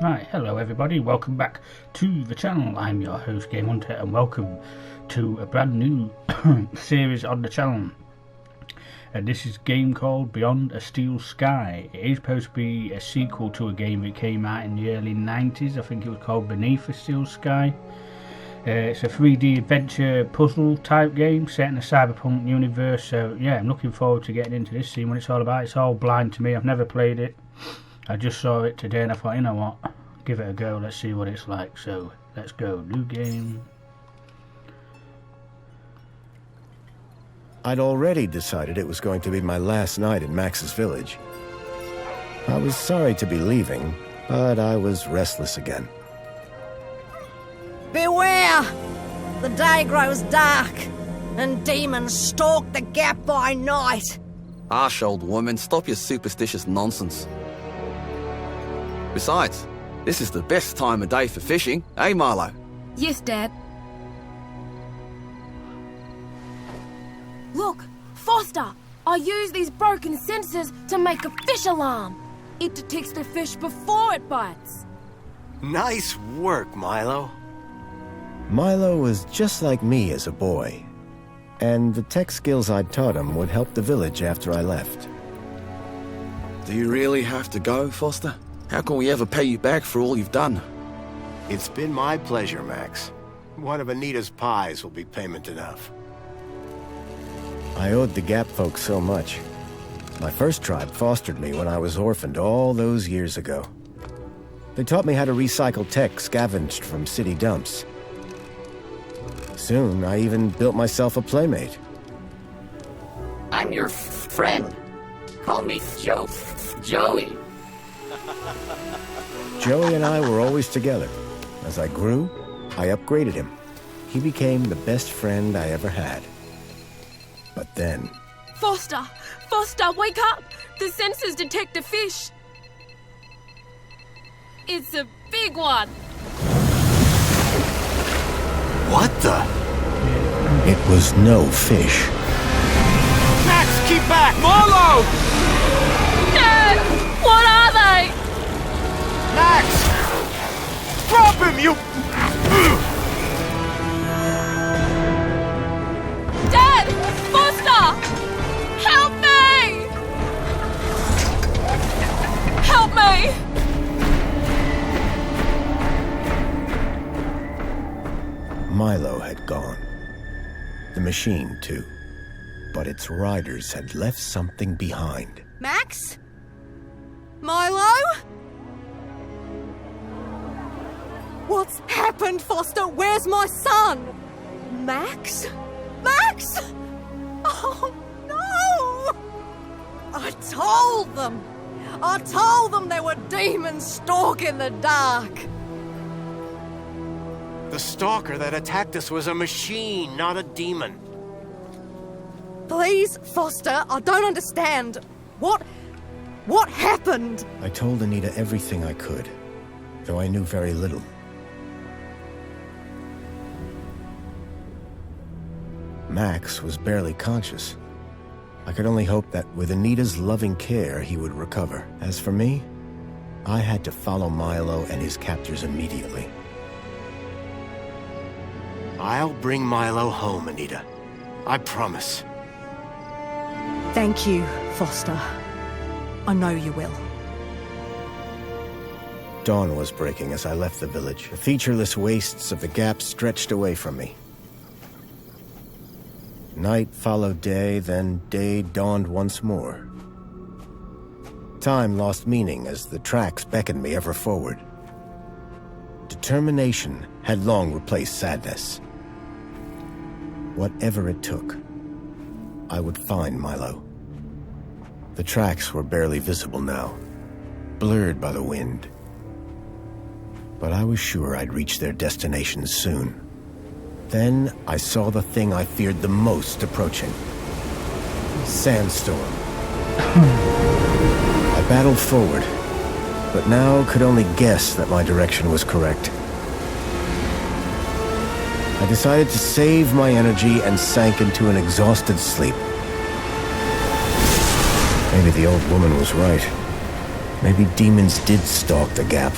Right, hello everybody, welcome back to the channel. I'm your host Game Hunter and welcome to a brand new series on the channel. And this is a game called Beyond a Steel Sky. It is supposed to be a sequel to a game that came out in the early 90s. I think it was called Beneath a Steel Sky. It's a 3D adventure puzzle type game set in a cyberpunk universe. So yeah, I'm looking forward to getting into this, seeing what it's all about. It's all blind to me, I've never played it. I just saw it today and I thought, you know what, give it a go, let's see what it's like. So let's go, new game. I'd already decided it was going to be my last night in Max's village. I was sorry to be leaving, but I was restless again. Beware! The day grows dark, and demons stalk the gap by night. Harsh old woman, stop your superstitious nonsense. Besides, this is the best time of day for fishing, eh, Milo? Yes, Dad. Look, Foster! I use these broken sensors to make a fish alarm. It detects the fish before it bites. Nice work, Milo. Milo was just like me as a boy, and the tech skills I'd taught him would help the village after I left. Do you really have to go, Foster? How can we ever pay you back for all you've done? It's been my pleasure, Max. One of Anita's pies will be payment enough. I owed the Gap folks so much. My first tribe fostered me when I was orphaned all those years ago. They taught me how to recycle tech scavenged from city dumps. Soon, I even built myself a playmate. I'm your friend. Call me Joey. Joey and I were always together. As I grew, I upgraded him. He became the best friend I ever had. But then... Foster! Foster, wake up! The sensors detect a fish. It's a big one. What the? It was no fish. Max, keep back! Milo! Dad! What are they? Max! Drop him, you... Dad! Foster! Help me! Help me! Milo had gone. The machine, too. But its riders had left something behind. Max? Milo? What's happened, Foster? Where's my son? Max? Max? Oh, no! I told them there were demons stalking the dark. The stalker that attacked us was a machine, not a demon. Please, Foster, I don't understand. What happened? I told Anita everything I could, though I knew very little. Max was barely conscious. I could only hope that with Anita's loving care, he would recover. As for me, I had to follow Milo and his captors immediately. I'll bring Milo home, Anita. I promise. Thank you, Foster. I know you will. Dawn was breaking as I left the village. The featureless wastes of the Gap stretched away from me. Night followed day, then day dawned once more. Time lost meaning as the tracks beckoned me ever forward. Determination had long replaced sadness. Whatever it took, I would find Milo. The tracks were barely visible now, blurred by the wind. But I was sure I'd reach their destination soon. Then I saw the thing I feared the most approaching. Sandstorm. I battled forward, but now could only guess that my direction was correct. I decided to save my energy and sank into an exhausted sleep. Maybe the old woman was right. Maybe demons did stalk the gap.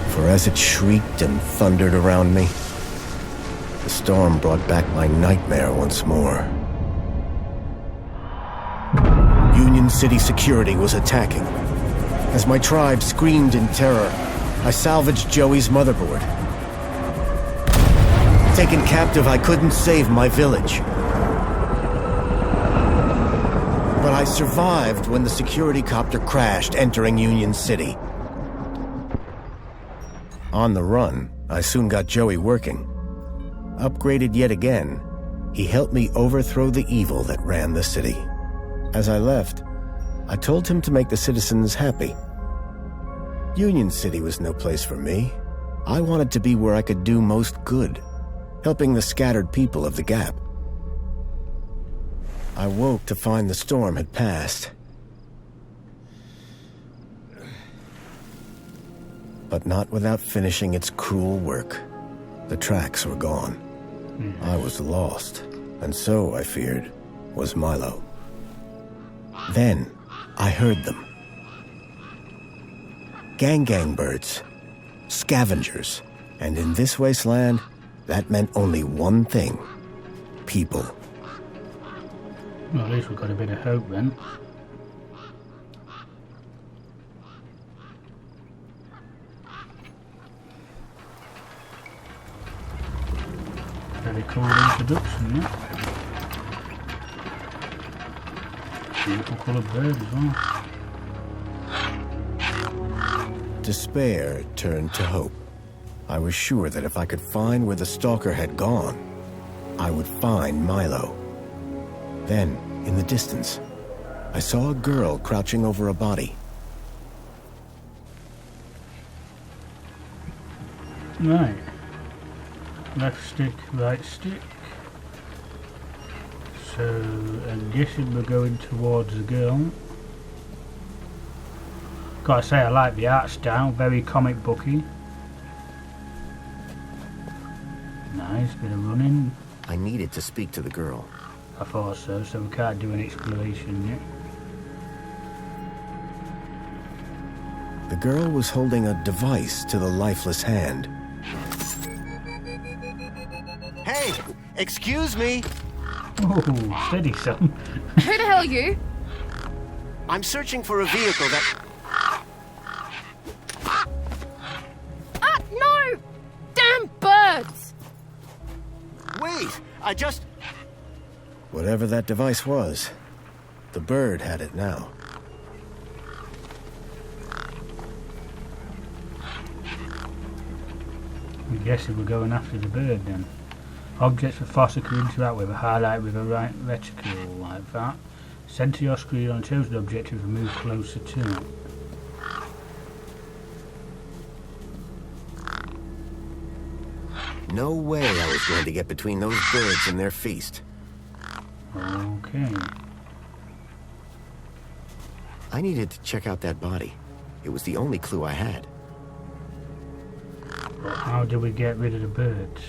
For as it shrieked and thundered around me, the storm brought back my nightmare once more. Union City security was attacking. As my tribe screamed in terror, I salvaged Joey's motherboard. Taken captive, I couldn't save my village. But I survived when the security copter crashed, entering Union City. On the run, I soon got Joey working. Upgraded yet again, he helped me overthrow the evil that ran the city. As I left, I told him to make the citizens happy. Union City was no place for me. I wanted to be where I could do most good, helping the scattered people of the Gap. I woke to find the storm had passed. But not without finishing its cruel work. The tracks were gone. I was lost, and so, I feared, was Milo. Then, I heard them. Gang birds, scavengers, and in this wasteland, that meant only one thing: people. Well, at least we've got a bit of hope then. Very cool introduction, yeah. Beautiful coloured bird as well. Despair turned to hope. I was sure that if I could find where the stalker had gone, I would find Milo. Then, in the distance, I saw a girl crouching over a body. Right. Left stick, right stick. So, I'm guessing we're going towards the girl. Gotta say, I like the art style, very comic booky. Nice, bit of running. I needed to speak to the girl. I thought so, so we can't do an exploration yet. The girl was holding a device to the lifeless hand. Hey! Excuse me! Oh, steady, son. Who the hell are you? I'm searching for a vehicle that... Ah, no! Damn birds! Wait! I just... Whatever that device was, the bird had it now. I'm guessing we're going after the bird then. Objects the Foster can interact with are highlighted with a right reticle like that. Center your screen on chosen objective and move closer to it. No way I was going to get between those birds and their feast. Okay. I needed to check out that body. It was the only clue I had. But how do we get rid of the birds?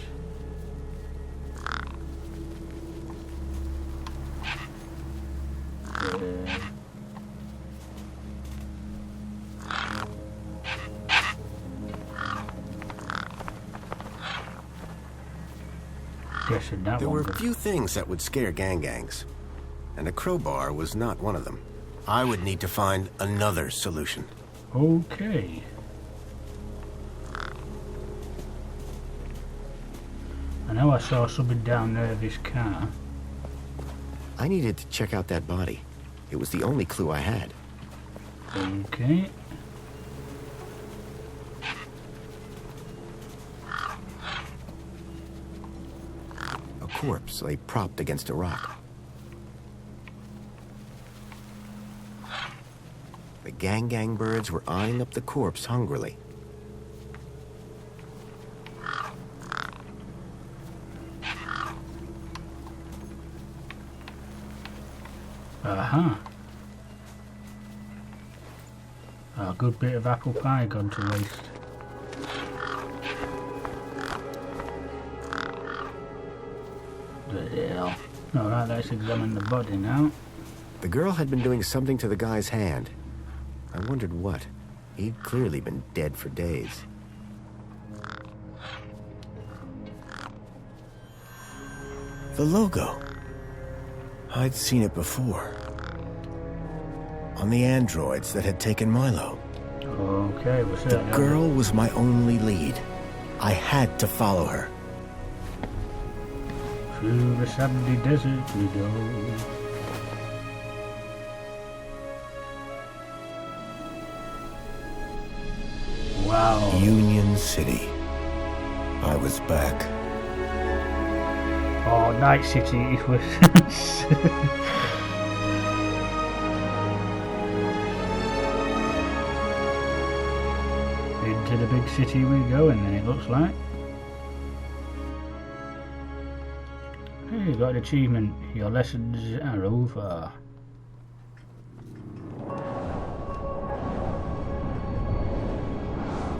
Guessing that There one were was- few things that would scare gangs, and a crowbar was not one of them. I would need to find another solution. Okay. I know I saw something down there, this car. I needed to check out that body. It was the only clue I had. Okay. A corpse lay propped against a rock. The gang birds were eyeing up the corpse hungrily. Aha. A good bit of apple pie gone to waste. The hell. Alright, let's examine the body now. The girl had been doing something to the guy's hand. I wondered what. He'd clearly been dead for days. The logo. I'd seen it before. On the androids that had taken Milo. Okay, what's The that? girl was my only lead. I had to follow her. Through the sandy desert we go. Wow. Union City. I was back. Oh, Night City it was. Into the big city we go, and then it looks like. Hey, you got an achievement. Your lessons are over.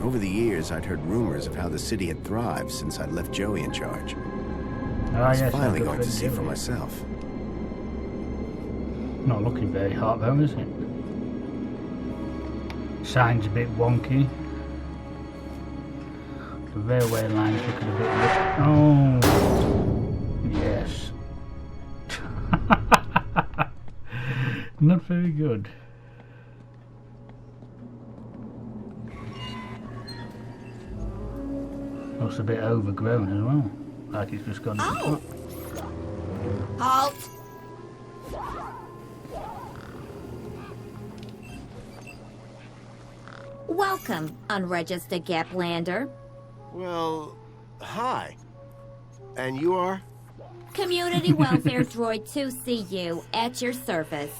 Over the years, I'd heard rumors of how the city had thrived since I'd left Joey in charge. I Ah, was yes, finally our good going to friend see for Joey. myself. Not looking very hot though, is it? Sign's a bit wonky. The railway line's looking a bit... Oh! Yes. Not very good. Looks a bit overgrown as well. Like it's just gone... Oh! Halt! Welcome, unregistered Gaplander. Well, hi. And you are? Community Welfare Droid 2CU at your service.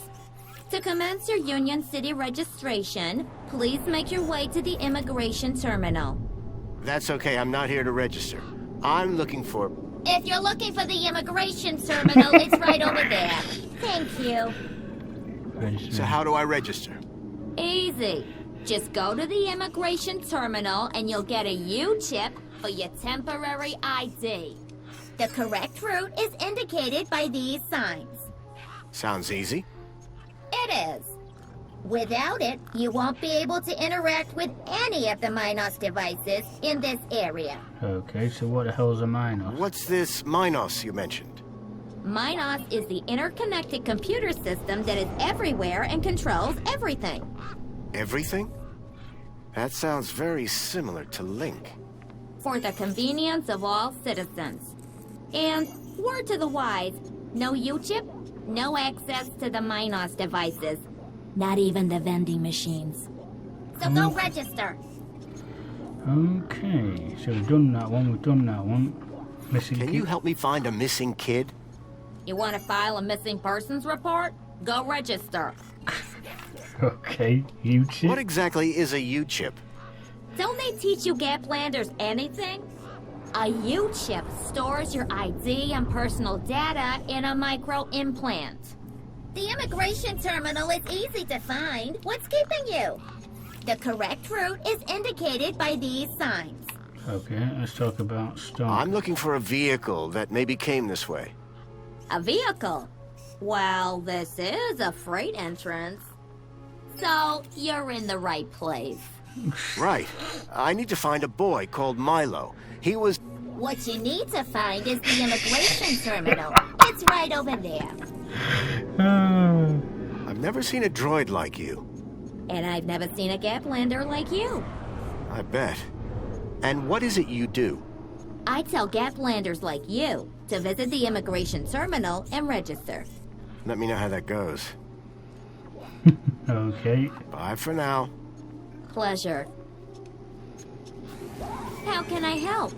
To commence your Union City registration, please make your way to the immigration terminal. That's okay, I'm not here to register. I'm looking for... If you're looking for the immigration terminal, it's right over there. Thank you. So how do I register? Easy. Just go to the immigration terminal and you'll get a U-chip for your temporary ID. The correct route is indicated by these signs. Sounds easy. It is. Without it, you won't be able to interact with any of the Minos devices in this area. Okay, so what the hell's a Minos? What's this Minos you mentioned? Minos is the interconnected computer system that is everywhere and controls everything. Everything? That sounds very similar to Link. For the convenience of all citizens. And, word to the wise, no U-chip, no access to the Minos devices. Not even the vending machines. So go register. Okay, so we've done that one, Missing Can kid. you help me find a missing kid? You want to file a missing persons report? Go register. Okay, YouTube. What exactly is a U-chip? Don't they teach you Gaplanders anything? A U-chip stores your ID and personal data in a micro-implant. The immigration terminal is easy to find. What's keeping you? The correct route is indicated by these signs. Okay, let's talk about stock. I'm looking for a vehicle that maybe came this way. A vehicle? Well, this is a freight entrance. So, you're in the right place. Right. I need to find a boy called Milo. He was... What you need to find is the immigration terminal. It's right over there. I've never seen a droid like you. And I've never seen a Gaplander like you. I bet. And what is it you do? I tell Gaplanders like you to visit the immigration terminal and register. Let me know how that goes. Okay. Bye for now. Pleasure. How can I help?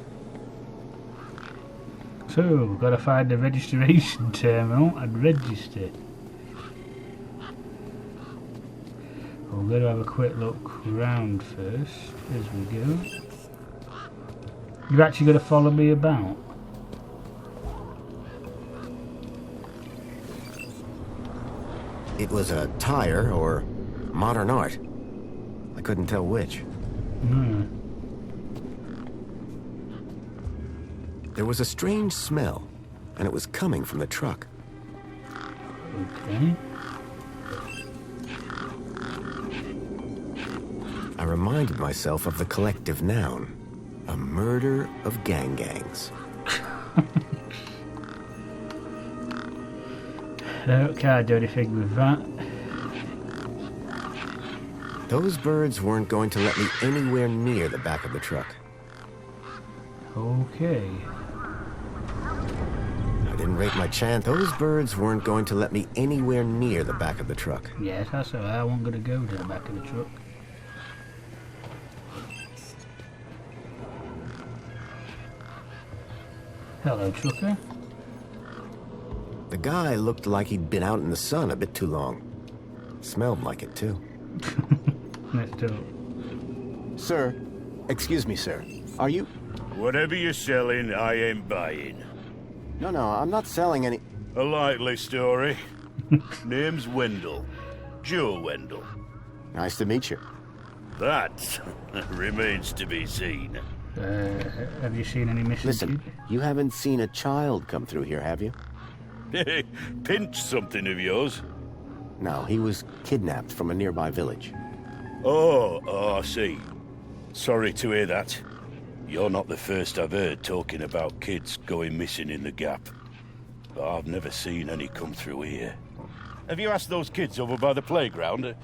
So, we've got to find the registration terminal and register. We're going to have a quick look round first as we go. You're actually going to follow me about? It was a tire or modern art. I couldn't tell which. No. There was a strange smell, and it was coming from the truck. Okay. I reminded myself of the collective noun. A murder of gangs. No, can't do anything with that. Those birds weren't going to let me anywhere near the back of the truck. Okay. I didn't rate my chance. Those birds weren't going to let me anywhere near the back of the truck. Yes, that's alright. I wasn't going to go to the back of the truck. Hello, trucker. The guy looked like he'd been out in the sun a bit too long. Smelled like it, too. Let's do it. Sir, excuse me, sir. Are you... Whatever you're selling, I ain't buying. No, I'm not selling any... A likely story. Name's Wendell. Joe Wendell. Nice to meet you. That remains to be seen. Have you seen any missing Listen, kids? you haven't seen a child come through here, have you? Pinch something of yours. No, he was kidnapped from a nearby village. Oh, I see. Sorry to hear that. You're not the first I've heard talking about kids going missing in the Gap. But I've never seen any come through here. Have you asked those kids over by the playground?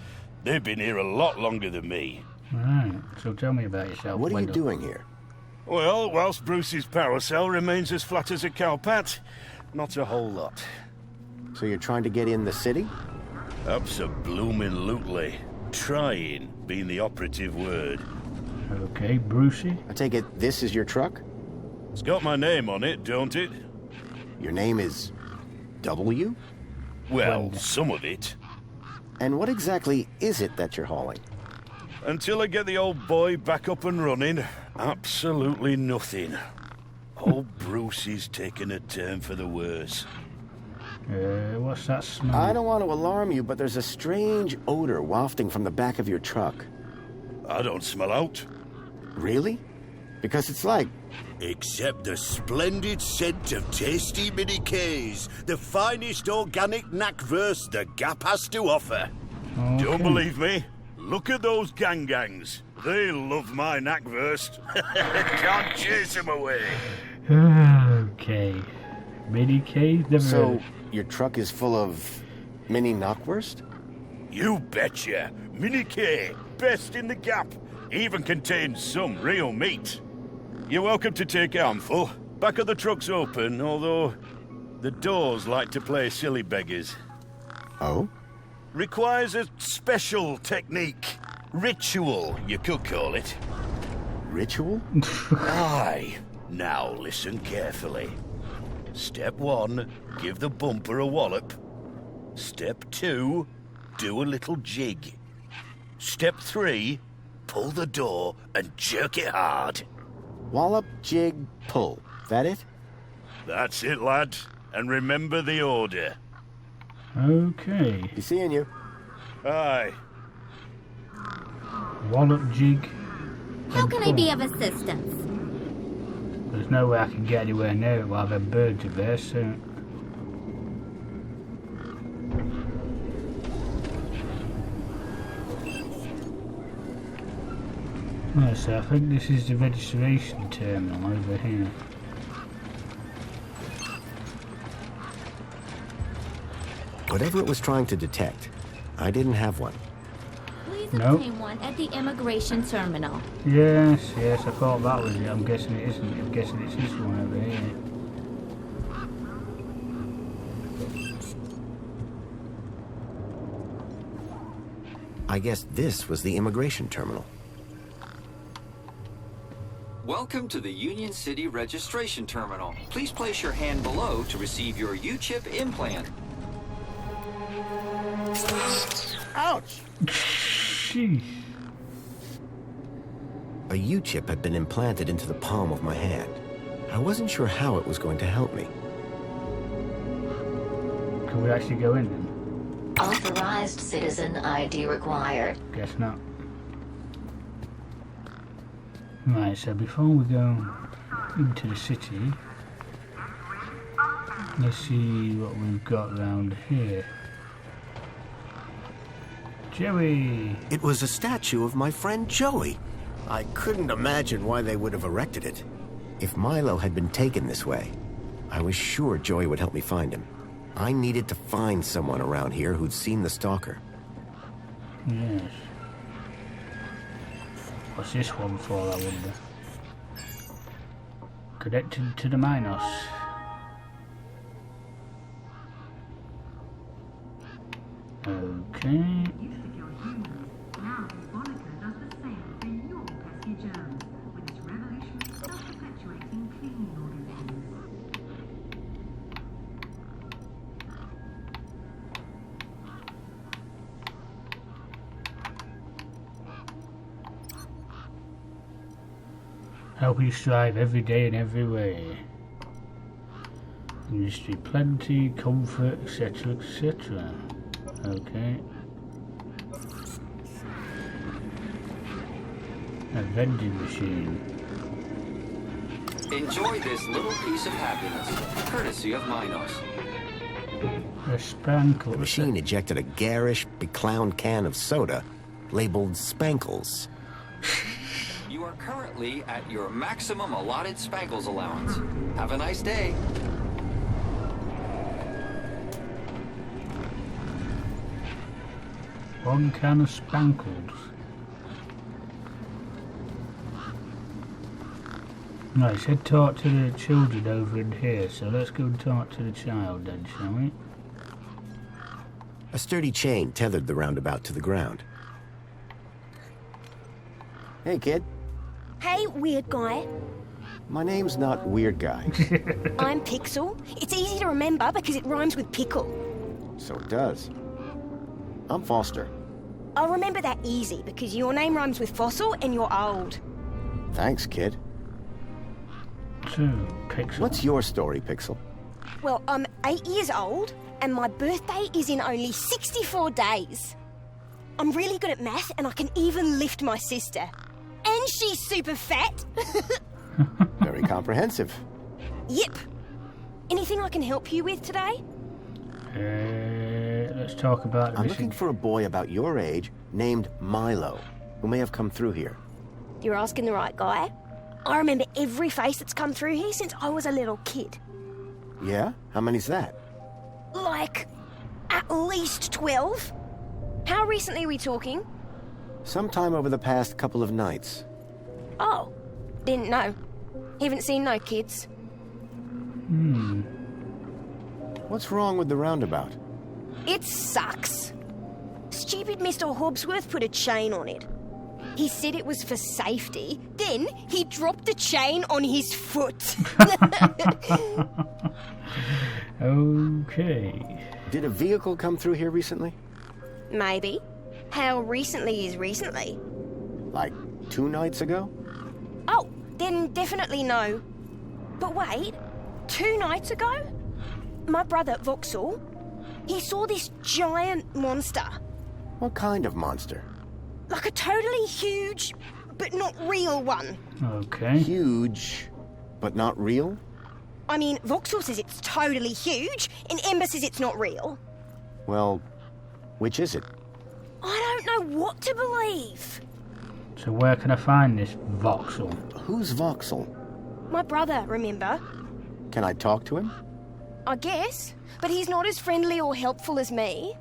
They've been here a lot longer than me. Right, so tell me about yourself. What are you Wendell. doing here? Well, whilst Bruce's power cell remains as flat as a cowpat, not a whole lot. So you're trying to get in the city? Abso-bloomin' Trying being the operative word. Okay, Brucey. I take it this is your truck? It's got my name on it, don't it? Your name is... W? Well, some of it. And what exactly is it that you're hauling? Until I get the old boy back up and running, absolutely nothing. Old Bruce is taking a turn for the worse. What's that smell? I don't want to alarm you, but there's a strange odor wafting from the back of your truck. I don't smell out. Really? Because it's like... Except the splendid scent of tasty mini K's, the finest organic knackverse the Gap has to offer. Okay. Don't believe me? Look at those gangs. They love my knackverse. Can't chase them away. Okay. Mini K? Never So, heard. your truck is full of mini knockwurst? You betcha. Mini K, best in the Gap. Even contains some real meat. You're welcome to take a handful. Back of the truck's open, although the doors like to play silly beggars. Oh? Requires a special technique. Ritual, you could call it. Ritual? Aye. Now listen carefully. Step 1, give the bumper a wallop. Step 2, do a little jig. Step 3, pull the door and jerk it hard. Wallop, jig, pull. That it? That's it, lad. And remember the order. Okay. Be seeing you. Aye. Wallop jig. How and can I pull. be of assistance? There's no way I can get anywhere near it while them birds are there, so... Right, so I think this is the registration terminal over here. Whatever it was trying to detect, I didn't have one. Please Nope. obtain one at the immigration terminal. Yes, I thought that was it. I'm guessing it isn't. I'm guessing it's this one over here. I guess this was the immigration terminal. Welcome to the Union City Registration Terminal. Please place your hand below to receive your U-chip implant. Ouch! Sheesh. A U-chip had been implanted into the palm of my hand. I wasn't sure how it was going to help me. Can we actually go in then? Authorized citizen ID required. Guess not. Right, so before we go into the city, let's see what we've got around here. Joey. It was a statue of my friend Joey. I couldn't imagine why they would have erected it. If Milo had been taken this way, I was sure Joey would help me find him. I needed to find someone around here who'd seen the stalker. Yes. What's this one for, I wonder? Connected to the Minos. Okay. Help you strive every day in every way. Industry plenty, comfort, etc., etc. Okay. A vending machine. Enjoy this little piece of happiness, courtesy of Minos. A spankle. The machine ejected a garish, beclowned can of soda labeled Spankles. You are currently at your maximum allotted Spankles allowance. Have a nice day. One can of Spankles. Right, said talk to the children over in here, so let's go and talk to the child then, shall we? A sturdy chain tethered the roundabout to the ground. Hey, kid. Hey, weird guy. My name's not Weird Guy. I'm Pixel. It's easy to remember because it rhymes with pickle. So it does. I'm Foster. I'll remember that easy because your name rhymes with fossil and you're old. Thanks, kid. So, Pixel. What's your story, Pixel? Well, I'm 8 years old and my birthday is in only 64 days. I'm really good at math and I can even lift my sister. And she's super fat. Very comprehensive. Yep. Anything I can help you with today? Let's talk about I'm looking for a boy about your age named Milo, who may have come through here. You're asking the right guy. I remember every face that's come through here since I was a little kid. Yeah? How many's that? Like, at least 12. How recently are we talking? Sometime over the past couple of nights. Oh, didn't know. Haven't seen no kids. What's wrong with the roundabout? It sucks. Stupid Mr. Hobbsworth put a chain on it. He said it was for safety, then he dropped the chain on his foot. Okay. Did a vehicle come through here recently? Maybe. How recently is recently? Like 2 nights ago? Oh, then definitely no. But wait, 2 nights ago? My brother, Vauxhall, he saw this giant monster. What kind of monster? Like a totally huge, but not real one. Okay. Huge, but not real? I mean, Vauxhall says it's totally huge, and Ember says it's not real. Well, which is it? I don't know what to believe. So where can I find this Vauxhall? Who's Vauxhall? My brother, remember? Can I talk to him? I guess, but he's not as friendly or helpful as me.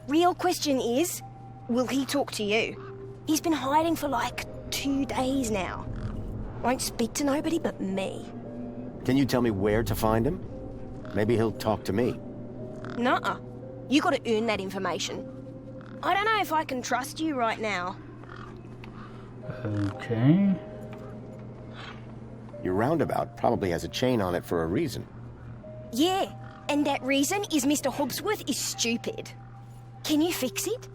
Real question is, will he talk to you? He's been hiding for like 2 days now. Won't speak to nobody but me. Can you tell me where to find him? Maybe he'll talk to me. Nuh-uh. You gotta earn that information. I don't know if I can trust you right now. Okay. Your roundabout probably has a chain on it for a reason. Yeah, and that reason is Mr. Hobbsworth is stupid. Can you fix it?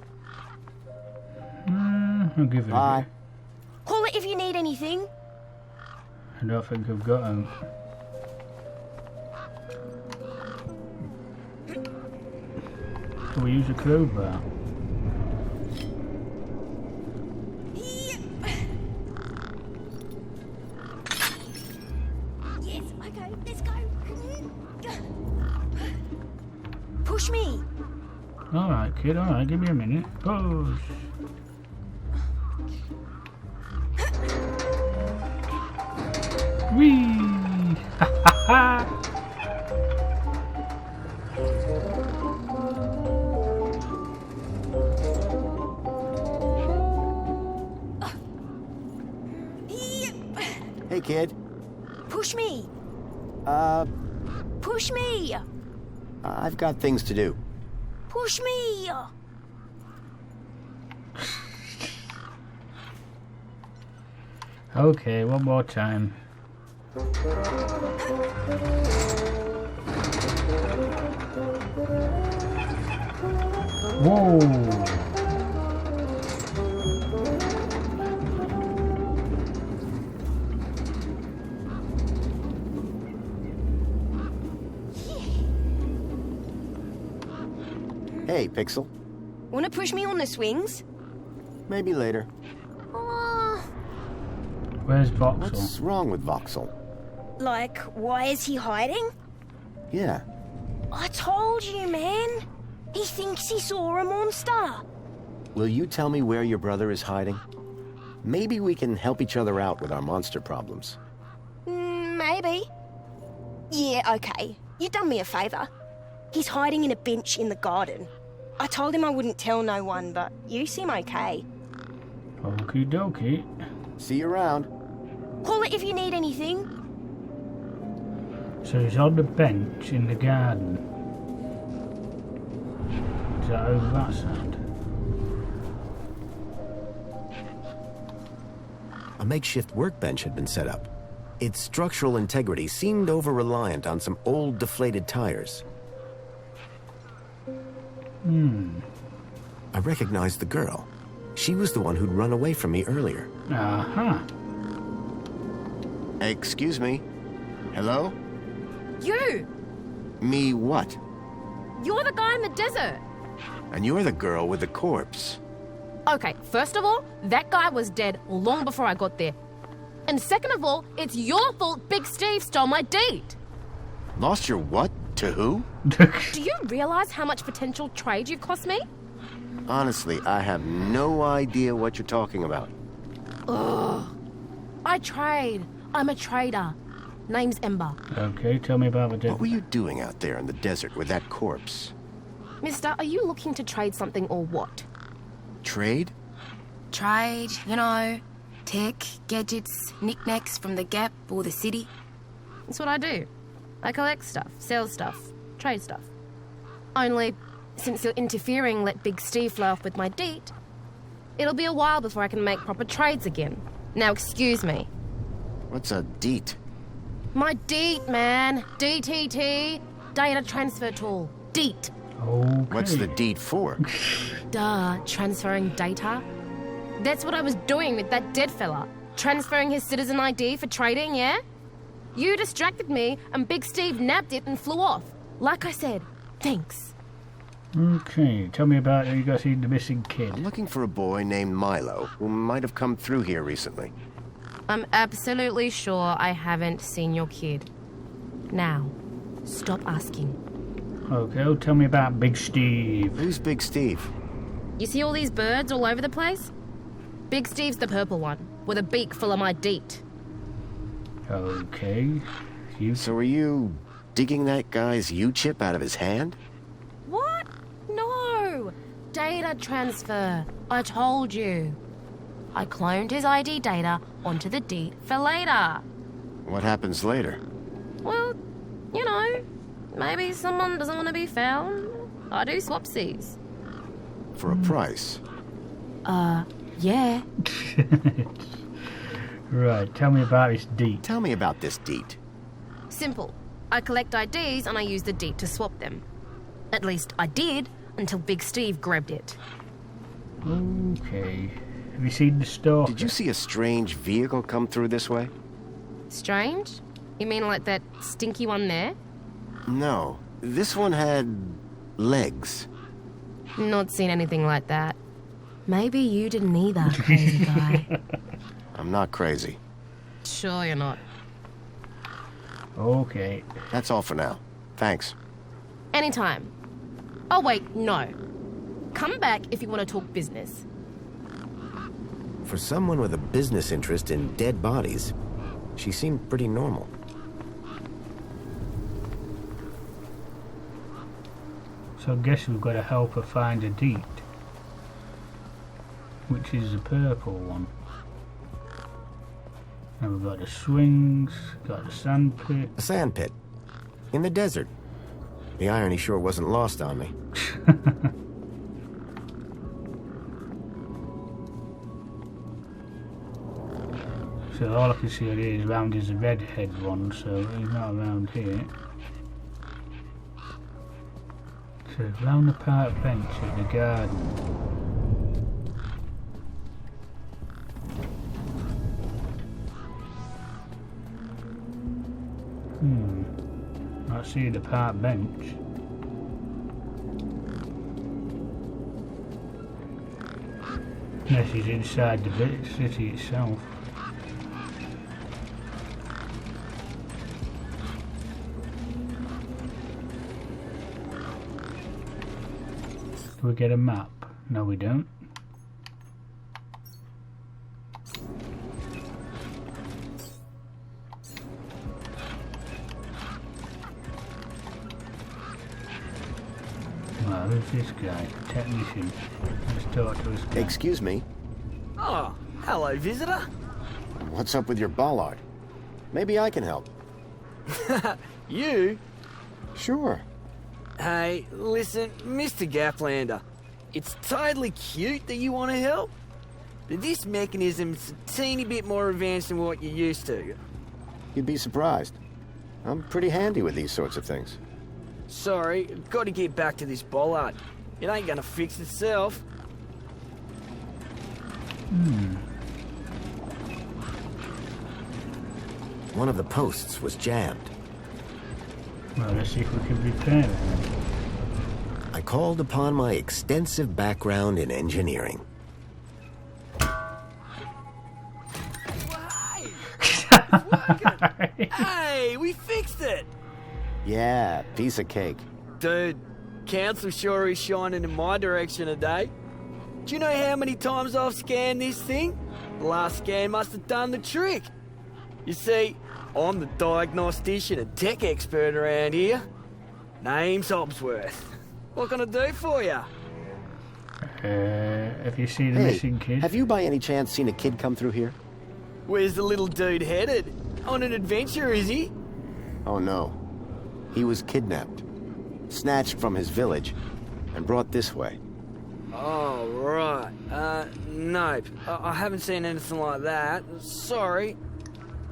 I'll give it Bye. Call it if you need anything. I don't think I've got him. Can we use a crowbar? Yes, okay, let's go. Push me. Alright, kid, alright, give me a minute. Push. Whee! Ha ha ha! Hey, kid. Push me. Push me. I've got things to do. Push me. Okay, one more time. Whoa! Hey, Pixel. Wanna push me on the swings? Maybe later. Where's Voxel? What's wrong with Voxel? Like, why is he hiding? Yeah. I told you, man. He thinks he saw a monster. Will you tell me where your brother is hiding? Maybe we can help each other out with our monster problems. Maybe. Yeah, okay. You done me a favour. He's hiding in a bench in the garden. I told him I wouldn't tell no one, but you seem okay. Okie dokie. See you around. Call it if you need anything. So he's on the bench in the garden. Is that over that side? A makeshift workbench had been set up. Its structural integrity seemed over-reliant on some old deflated tires. I recognized the girl. She was the one who'd run away from me earlier. Uh-huh. Excuse me. Hello? You! Me what? You're the guy in the desert. And you're the girl with the corpse. Okay, first of all, that guy was dead long before I got there. And second of all, it's your fault Big Steve stole my deed. Lost your what? To who? Do you realize how much potential trade you've cost me? Honestly, I have no idea what you're talking about. Ugh. I trade. I'm a trader. Name's Ember. Okay, tell me about the desert. What were you doing out there in the desert with that corpse? Mister, are you looking to trade something or what? Trade? Trade, you know, tech, gadgets, knickknacks from the Gap or the city. That's what I do. I collect stuff, sell stuff, trade stuff. Only, since you're interfering, let Big Steve fly off with my deed, it'll be a while before I can make proper trades again. Now, excuse me. What's a deet? My deet, man. DTT. Data transfer tool. Deet. Okay. What's the deed for? Duh, transferring data. That's what I was doing with that dead fella. Transferring his citizen ID for trading, yeah? You distracted me, and Big Steve nabbed it and flew off. Like I said, thanks. Okay, tell me about you guys seen the missing kid. I'm looking for a boy named Milo who might have come through here recently. I'm absolutely sure I haven't seen your kid. Now, stop asking. Okay, well, tell me about Big Steve. Who's Big Steve? You see all these birds all over the place? Big Steve's the purple one, with a beak full of my deet. Okay. So are you digging that guy's U-chip out of his hand? What? No! Data transfer. I told you. I cloned his ID data onto the deed for later. What happens later? Well, you know, maybe someone doesn't want to be found. I do swapsies. For a price? Yeah. Right, tell me about this deed. Tell me about this deed. Simple. I collect IDs and I use the deed to swap them. At least I did until Big Steve grabbed it. Okay. Have you seen the stalker? Did you see a strange vehicle come through this way? Strange? You mean like that stinky one there? No. This one had legs. Not seen anything like that. Maybe you didn't either, crazy guy. I'm not crazy. Sure you're not. Okay. That's all for now. Thanks. Anytime. Oh wait, no. Come back if you want to talk business. For someone with a business interest in dead bodies, she seemed pretty normal. So I guess we've got to help her find a deed, which is the purple one. And we've got the swings, got the sand pit. A sand pit. In the desert. The irony sure wasn't lost on me. So all I can see is round is the redhead one, so he's not around here. So round the park bench at the garden. I see the park bench. Unless he's inside the city itself. Do we get a map? No, we don't. Well, who's this guy? Technician. Let's talk to this guy. Excuse me. Oh, hello, visitor. What's up with your bollard? Maybe I can help. You? Sure. Hey, listen, Mr. Gaplander. It's totally cute that you want to help, but this mechanism's a teeny bit more advanced than what you're used to. You'd be surprised. I'm pretty handy with these sorts of things. Sorry, got to get back to this bollard. It ain't gonna fix itself. One of the posts was jammed. Well, let's see if we can repair it. I called upon my extensive background in engineering. Hey, we fixed it! Yeah, piece of cake. Dude, council sure is shining in my direction today. Do you know how many times I've scanned this thing? The last scan must have done the trick. You see, I'm the diagnostician and tech expert around here. Name's Hobsworth. What can I do for you? If you see the missing kid. Have you by any chance seen a kid come through here? Where's the little dude headed? On an adventure, is he? Oh no. He was kidnapped, snatched from his village, and brought this way. Oh, right. Nope. I haven't seen anything like that. Sorry.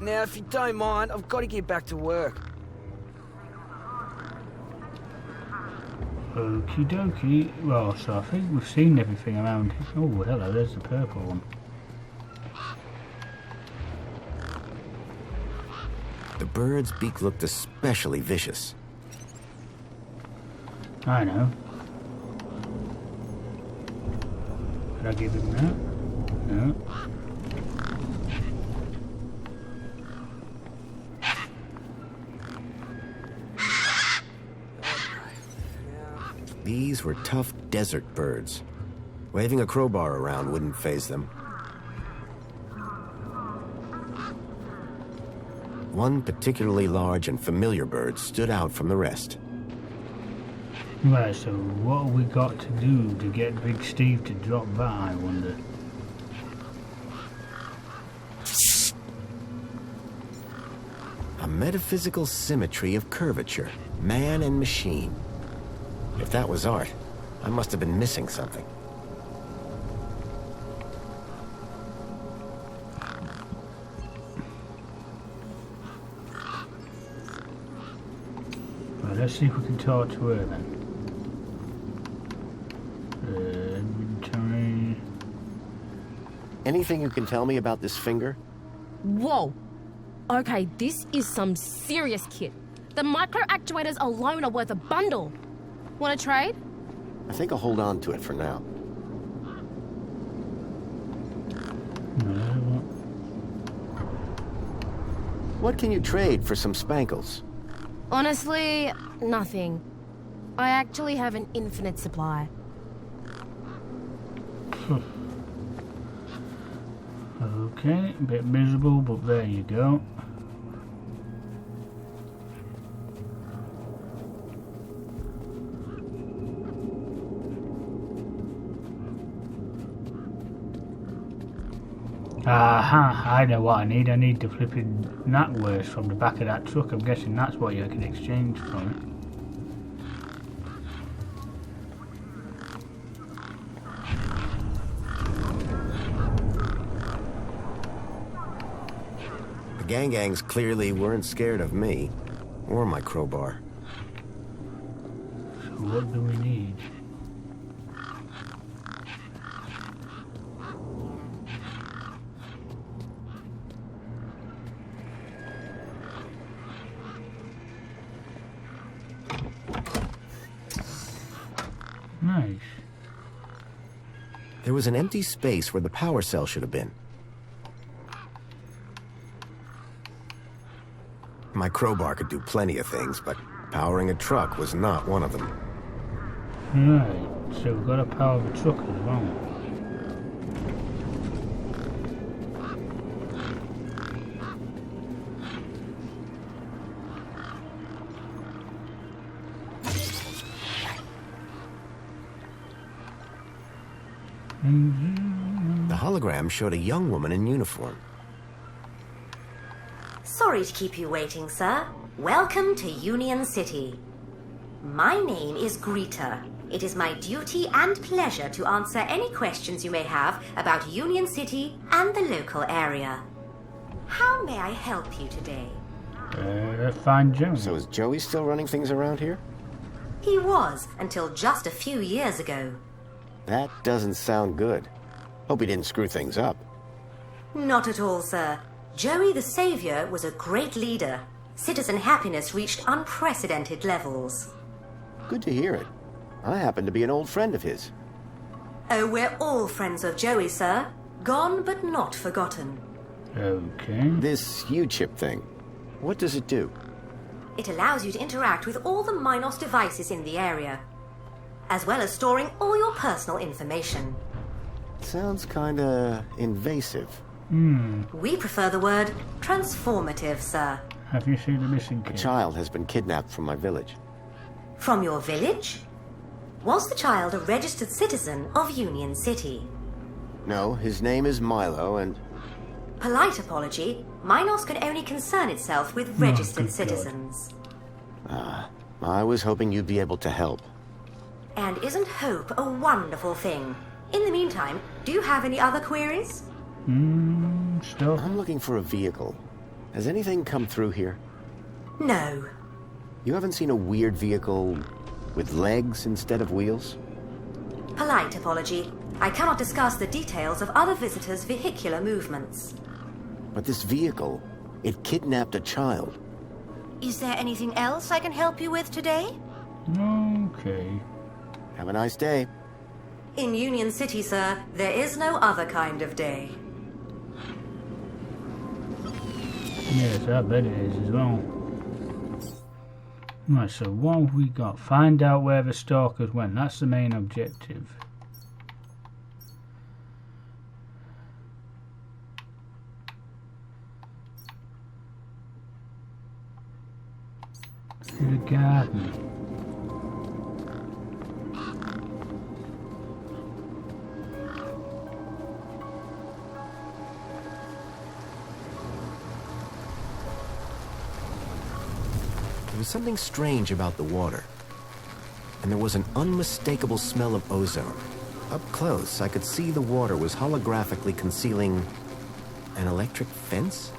Now, if you don't mind, I've got to get back to work. Okie dokie. Well, so I think we've seen everything around here. Oh, hello, there's the purple one. The bird's beak looked especially vicious. I know. Could I give him that? No. These were tough desert birds. Waving a crowbar around wouldn't faze them. One particularly large and familiar bird stood out from the rest. Right, so what have we got to do to get Big Steve to drop that, I wonder? A metaphysical symmetry of curvature, man and machine. If that was art, I must have been missing something. Well, let's see if we can talk to her then. Inventory. Anything you can tell me about this finger? Whoa. Okay, this is some serious kit. The micro actuators alone are worth a bundle. Want to trade? I think I'll hold on to it for now. What can you trade for some spankles? Honestly, nothing. I actually have an infinite supply. Okay, a bit miserable, but there you go. Aha, I know what I need. I need the flipping knackwurst from the back of that truck. I'm guessing that's what you can exchange from it. The gangs clearly weren't scared of me, or my crowbar. So what do we need? Nice. There was an empty space where the power cell should have been. My crowbar could do plenty of things, but powering a truck was not one of them. Right, so we've got to power the truck as well. The hologram showed a young woman in uniform. Sorry to keep you waiting, sir. Welcome to Union City. My name is Greta. It is my duty and pleasure to answer any questions you may have about Union City and the local area. How may I help you today? Find Joey. So is Joey still running things around here? He was, until just a few years ago. That doesn't sound good. Hope he didn't screw things up. Not at all, sir. Joey the Savior was a great leader. Citizen happiness reached unprecedented levels. Good to hear it. I happen to be an old friend of his. Oh, we're all friends of Joey, sir. Gone but not forgotten. Okay. This U-chip thing, what does it do? It allows you to interact with all the Minos devices in the area, as well as storing all your personal information. Sounds kinda invasive. We prefer the word transformative, sir. Have you seen the missing kid? A child has been kidnapped from my village. From your village? Was the child a registered citizen of Union City? No, his name is Milo, and... Polite apology, Minos can only concern itself with registered citizens. I was hoping you'd be able to help. And isn't hope a wonderful thing? In the meantime, do you have any other queries? Stuff. I'm looking for a vehicle. Has anything come through here? No. You haven't seen a weird vehicle with legs instead of wheels? Polite apology. I cannot discuss the details of other visitors' vehicular movements. But this vehicle, it kidnapped a child. Is there anything else I can help you with today? Okay. Have a nice day. In Union City, sir, there is no other kind of day. Yes, I bet it is as well. Right, so what have we got? Find out where the stalkers went. That's the main objective. To the garden. There was something strange about the water, and there was an unmistakable smell of ozone. Up close, I could see the water was holographically concealing an electric fence.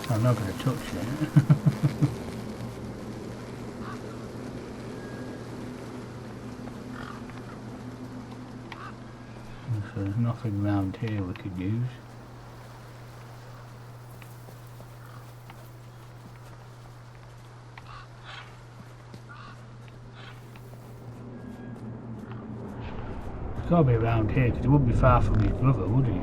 I'm not going to touch it. So there's nothing around here we could use. It's got to be around here, because he wouldn't be far from his brother, would he?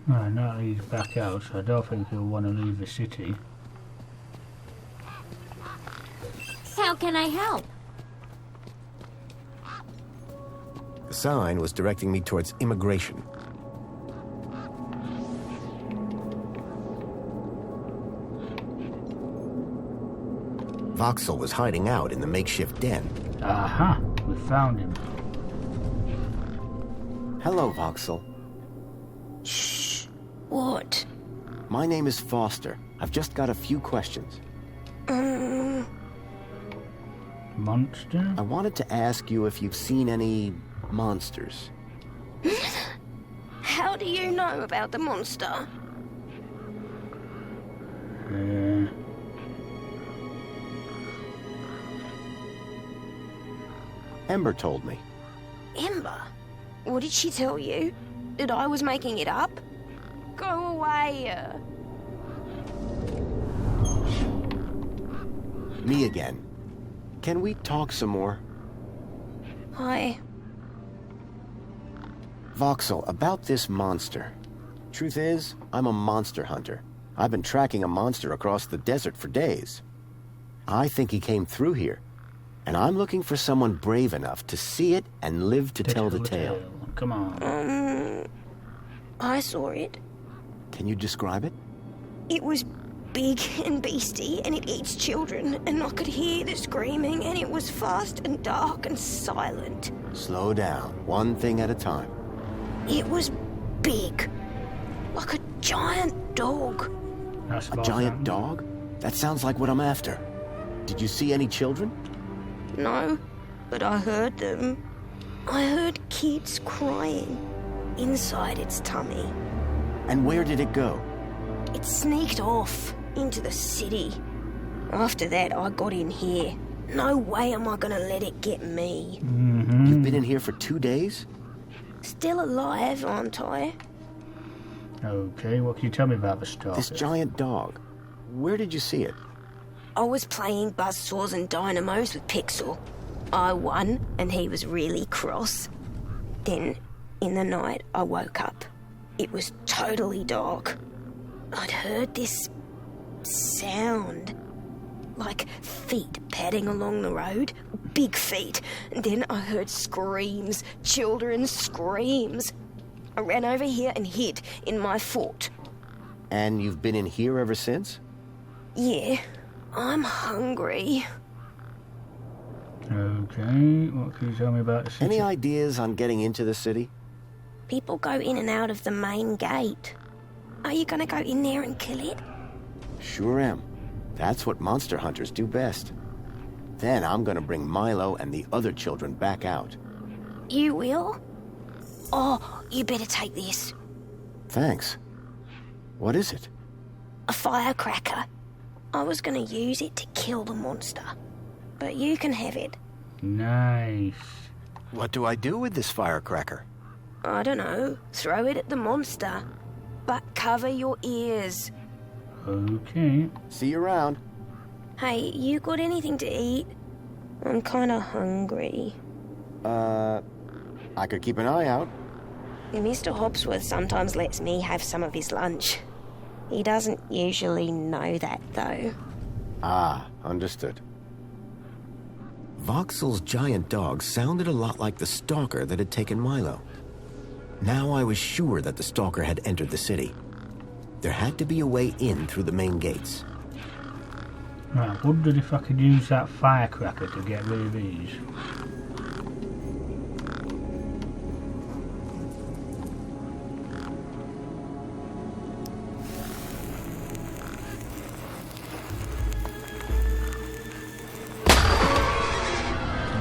Right, now he's back out, so I don't think he'll want to leave the city. How can I help? The sign was directing me towards immigration. Voxel was hiding out in the makeshift den. Aha! We found him. Hello, Voxel. Shh. What? My name is Foster. I've just got a few questions. Monster? I wanted to ask you if you've seen any monsters. How do you know about the monster? Ember told me. Ember? What did she tell you? That I was making it up? Go away. Me again. Can we talk some more? Hi. Voxel, about this monster. Truth is, I'm a monster hunter. I've been tracking a monster across the desert for days. I think he came through here, and I'm looking for someone brave enough to see it and live to tell the tale. Come on. I saw it. Can you describe it? It was big and beastie, and it eats children, and I could hear the screaming, and it was fast and dark and silent. Slow down, one thing at a time. It was big, like a giant dog. A giant dog? That sounds like what I'm after. Did you see any children? No, but I heard them. I heard kids crying inside its tummy. And where did it go? It sneaked off into the city. After that, I got in here. No way am I gonna let it get me. You've been in here for 2 days? Still alive, aren't I? Okay, what can you tell me about the stalker? This giant dog. Where did you see it? I was playing buzzsaws and dynamos with Pixel. I won, and he was really cross. Then, in the night, I woke up. It was totally dark. I'd heard this sound, like feet padding along the road, big feet, and then I heard screams, children's screams. I ran over here and hid in my fort. And you've been in here ever since? Yeah, I'm hungry. Okay, what can you tell me about the city? Any ideas on getting into the city? People go in and out of the main gate. Are you gonna go in there and kill it? Sure am. That's what monster hunters do best. Then I'm gonna bring Milo and the other children back out. You will? Oh, you better take this. Thanks. What is it? A firecracker. I was gonna use it to kill the monster, but you can have it. Nice. What do I do with this firecracker? I don't know. Throw it at the monster. But cover your ears. Okay. See you around. Hey, you got anything to eat? I'm kinda hungry. I could keep an eye out. Mr. Hopsworth sometimes lets me have some of his lunch. He doesn't usually know that, though. Ah, understood. Voxel's giant dog sounded a lot like the stalker that had taken Milo. Now I was sure that the stalker had entered the city. There had to be a way in through the main gates. Right, I wondered if I could use that firecracker to get rid of these.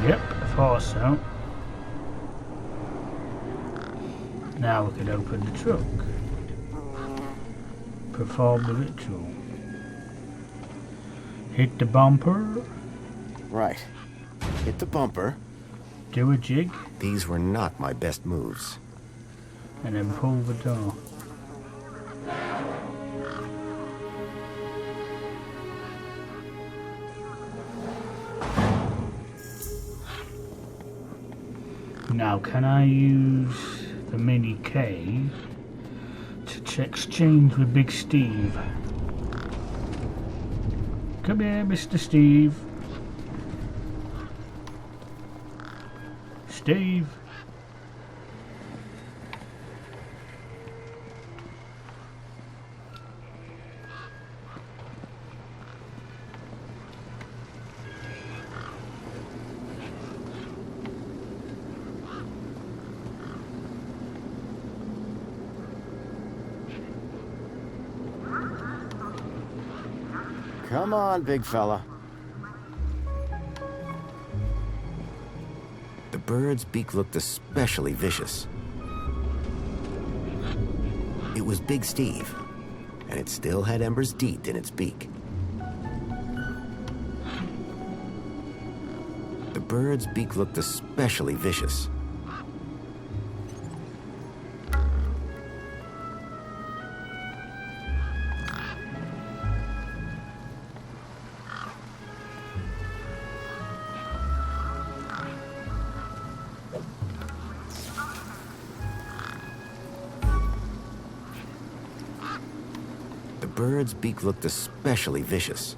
Yep, I thought so. Now we can open the truck. Perform the ritual. Hit the bumper. Right. Hit the bumper. Do a jig. These were not my best moves. And then pull the door. Now, can I use the mini K to to exchange with Big Steve. Come here, Mr. Steve. Steve. Come on, big fella. The bird's beak looked especially vicious. It was Big Steve, and it still had embers deep in its beak. The bird's beak looked especially vicious. The bird's beak looked especially vicious.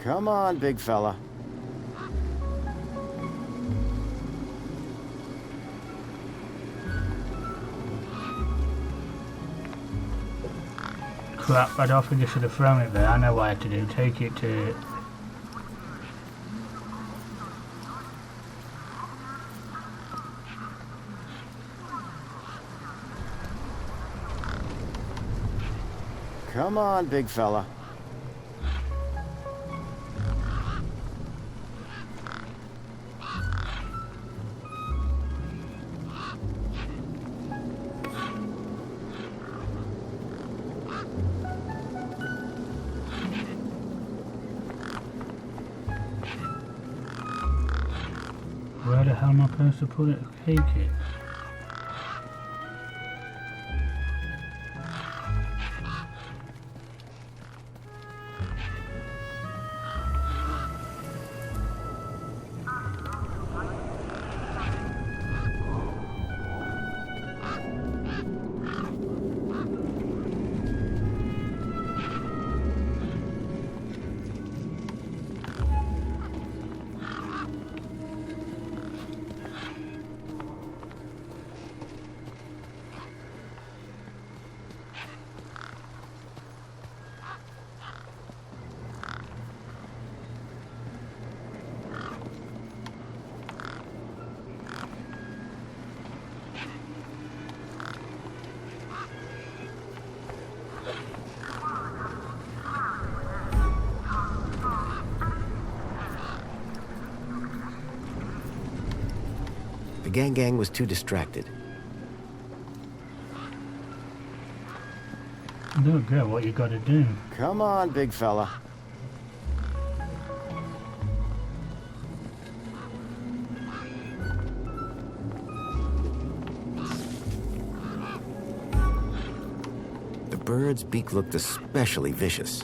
Come on, big fella. Crap, I don't think I should have thrown it there. I know what I had to do. Take it to... Come on, big fella. Where the hell am I supposed to put it? Take it. The gang was too distracted. Look at what you got to do. Come on, big fella. The bird's beak looked especially vicious.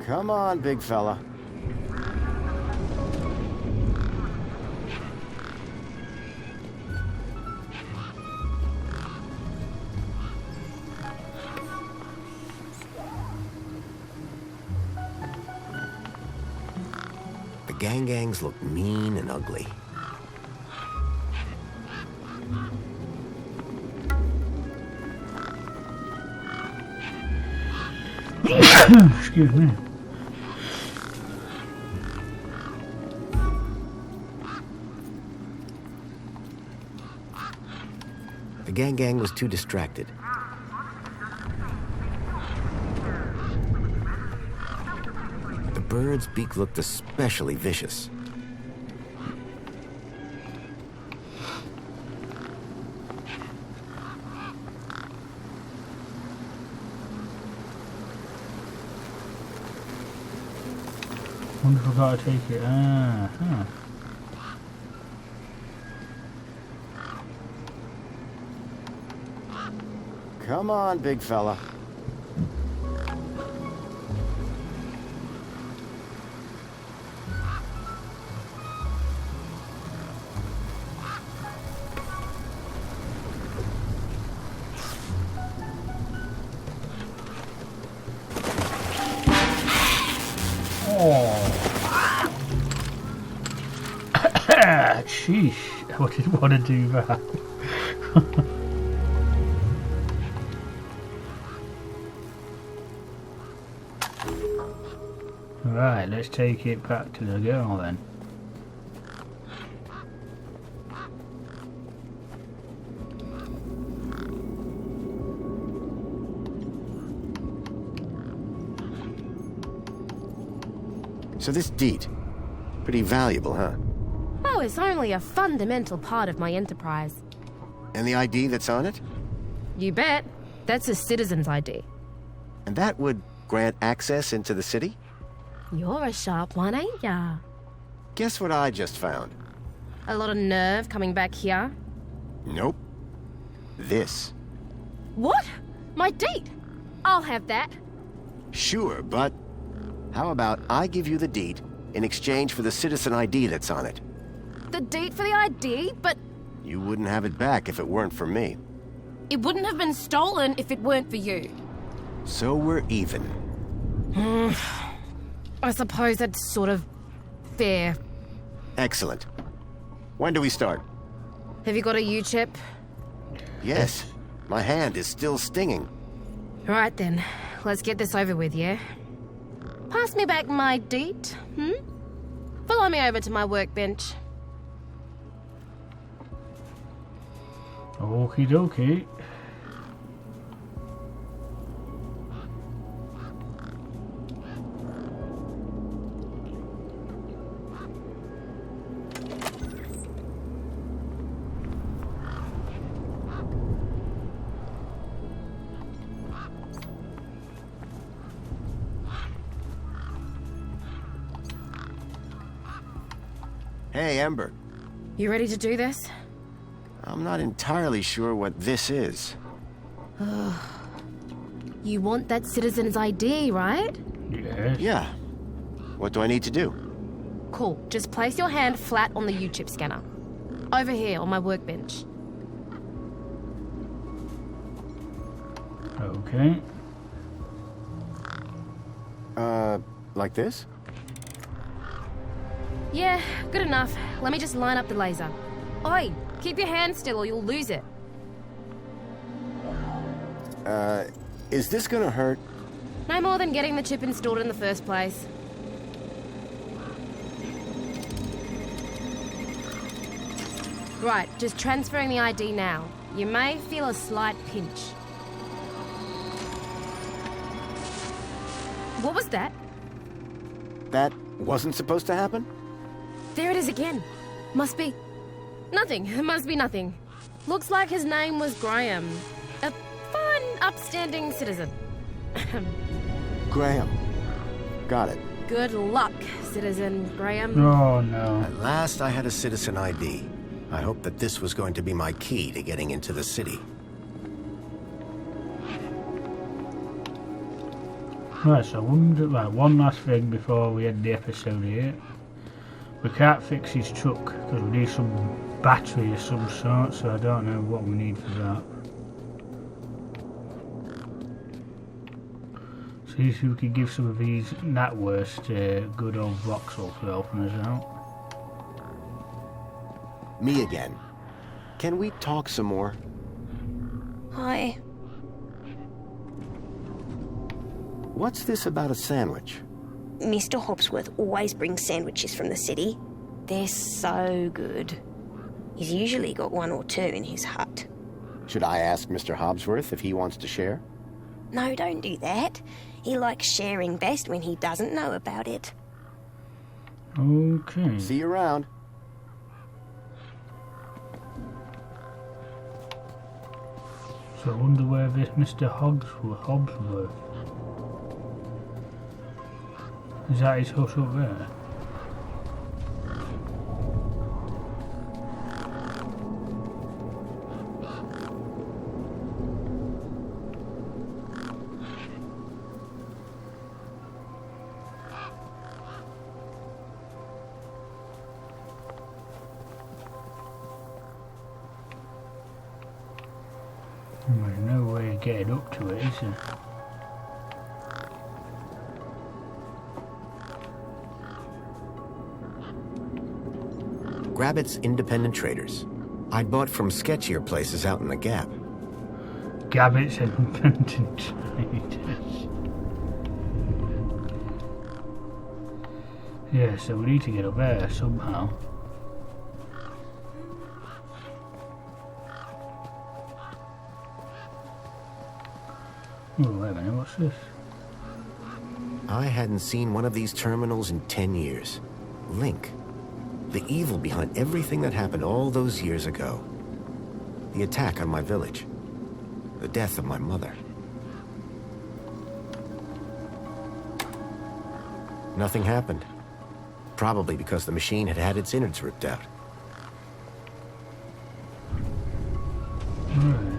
Come on, big fella. The gangs look mean and ugly. Excuse me. The gang was too distracted. The bird's beak looked especially vicious. Wonder if I gotta take it. Huh. Come on, big fella. Sheesh, I didn't want to do that. Right, let's take it back to the girl then. So this deed, pretty valuable, huh? Oh, it's only a fundamental part of my enterprise. And the ID that's on it? You bet. That's a citizen's ID. And that would grant access into the city? You're a sharp one, ain't ya? Guess what I just found? A lot of nerve coming back here. Nope. This. What? My date? I'll have that. Sure, but how about I give you the deed in exchange for the citizen ID that's on it? The date for the ID, but... You wouldn't have it back if it weren't for me. It wouldn't have been stolen if it weren't for you. So we're even. I suppose that's sort of fair. Excellent. When do we start? Have you got a U-chip? Yes. My hand is still stinging. Right then. Let's get this over with, yeah? Pass me back my deed, Follow me over to my workbench. Okie dokie. Hey, Ember. You ready to do this? I'm not entirely sure what this is. You want that citizen's ID, right? Yes. Yeah. What do I need to do? Cool. Just place your hand flat on the U-chip scanner. Over here on my workbench. Okay. Like this? Yeah, good enough. Let me just line up the laser. Oi, keep your hand still or you'll lose it. Is this gonna hurt? No more than getting the chip installed in the first place. Right, just transferring the ID now. You may feel a slight pinch. What was that? That wasn't supposed to happen? There it is again. Must be... nothing. It must be nothing. Looks like his name was Graham. A fine, upstanding citizen. Graham. Got it. Good luck, Citizen Graham. Oh, no. At last I had a citizen ID. I hoped that this was going to be my key to getting into the city. Right, so one last thing before we end the episode here. We can't fix his truck because we need some battery of some sort, so I don't know what we need for that. So See if we can give some of these knackwurst good old Vauxhall for helping us out. Me again. Can we talk some more? Hi. What's this about a sandwich? Mr. Hobsworth always brings sandwiches from the city. They're so good. He's usually got 1 or 2 in his hut. Should I ask Mr. Hobsworth if he wants to share? No, don't do that. He likes sharing best when he doesn't know about it. Okay. See you around. So I wonder where this Mr. Hobsworth. Is that his hut up there? There's no way of getting up to it, is there? Grabbit's Independent Traders. I'd bought from sketchier places out in the Gap. Gabbit's Independent Traders. Yeah, so we need to get up there somehow. Oh, wait a minute, what's this? I hadn't seen one of these terminals in 10 years. Link. The evil behind everything that happened all those years ago. The attack on my village. The death of my mother. Nothing happened. Probably because the machine had had its innards ripped out. Right.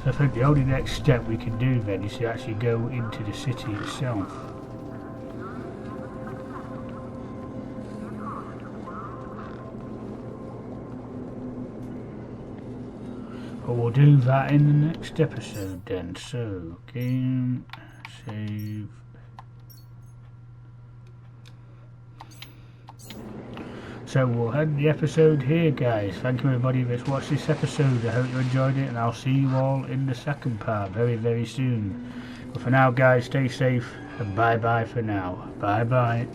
So I think the only next step we can do then is to actually go into the city itself. But we'll do that in the next episode then. So, game, save. So we'll end the episode here, guys. Thank you everybody that's watched this episode. I hope you enjoyed it, and I'll see you all in the second part very, very soon. But for now, guys, stay safe, and bye-bye for now. Bye-bye.